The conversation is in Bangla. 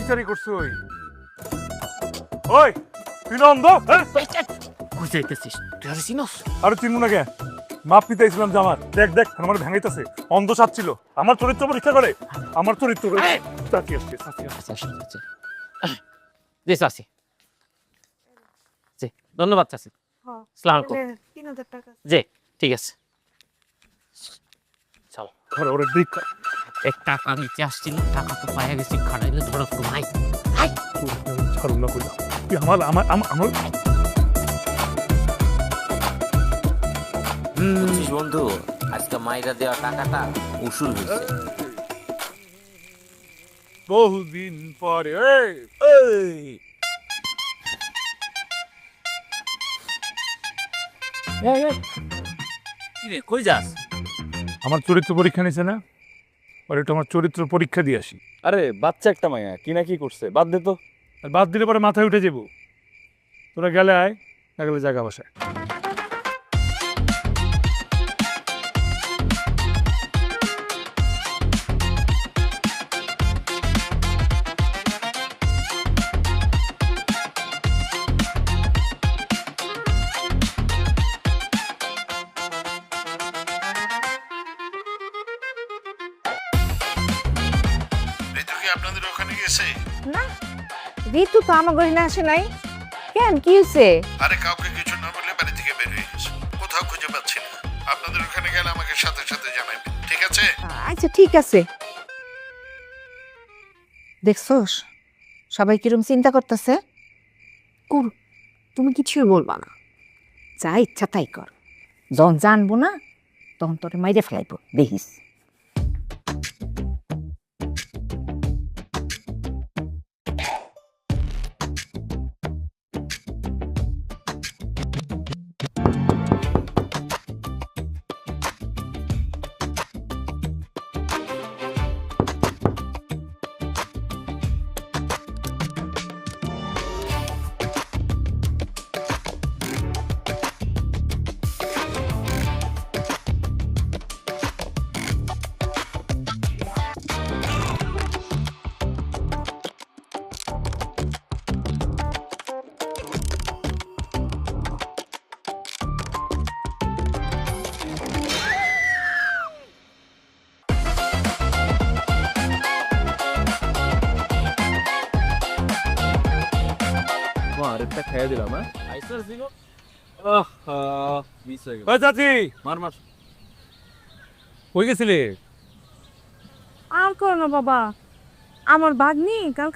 বিচারি করছে ওই ওই তুই না অন্ধ হ্যাঁ কই যাইতেছিস তুই আর চিনস আরে চিনবো না কে মাপ নিতে আইছিলাম যে আমার দেখ দেখ আমার ভেঙাইতেছে অন্ধ সাচ্ছিল আমার চরিত্র পরীক্ষা করে আমার চরিত্র চাচি আসছে চাচি আসছে। আচ্ছা শুন আচ্ছা জি চাচি জি ধন্যবাদ চাচি আসসালামু আলাইকুম 3000 টাকা জি ঠিক আছে চল ঘরে ওরে দিক এক টাকা নিতে আসছিল টাকা তো পাইয়া গেছি খাড়াইলে ধরো ঘুমাই ছাড়ুন না কইলাম তুই আমার আমার আমার বুঝছিস বন্ধু আজকে মাইরা দেওয়া টাকাটা উসুল হয়েছে বহুদিন পরে কি রে কই যাস আমার চরিত্র পরীক্ষা নিছে না আর একটু আমার চরিত্র পরীক্ষা দিয়ে আসি আরে বাচ্চা একটা মাইয়া কি না কি করছে বাদ দে তো। আর বাদ দিলে পরে মাথায় উঠে যাবো তোরা গেলে আয় না গেলে জায়গা বসায় ঋতু কি আপনাদের ওখানে গেছে? না ঋতু তো আমার ঘরে আসে নাই কেন কি হয়েছে আরে কাউকে কিছু না বলে বাড়ি থেকে বের হয়ে গেছে, কোথাও খুঁজে পাচ্ছি না। আপনাদের ওখানে গেলে আমাকে সাথে সাথে জানাবেন, ঠিক আছে? আচ্ছা ঠিক আছে দেখছস সবাই কিরম চিন্তা করতেছে কর তুমি কিছুই বলবা না যা ইচ্ছা তাই কর যখন জানবো না তখন তোরে মাইরে ফেলাইবো দেখিস আরেকটা খাইয়ে দিলাম হ্যাঁ আইসার ছিল মিস হয়ে গেল ওই চাচি মার মার কই গেছিলে আর করো না বাবা আমার ভাগ্নি কালকে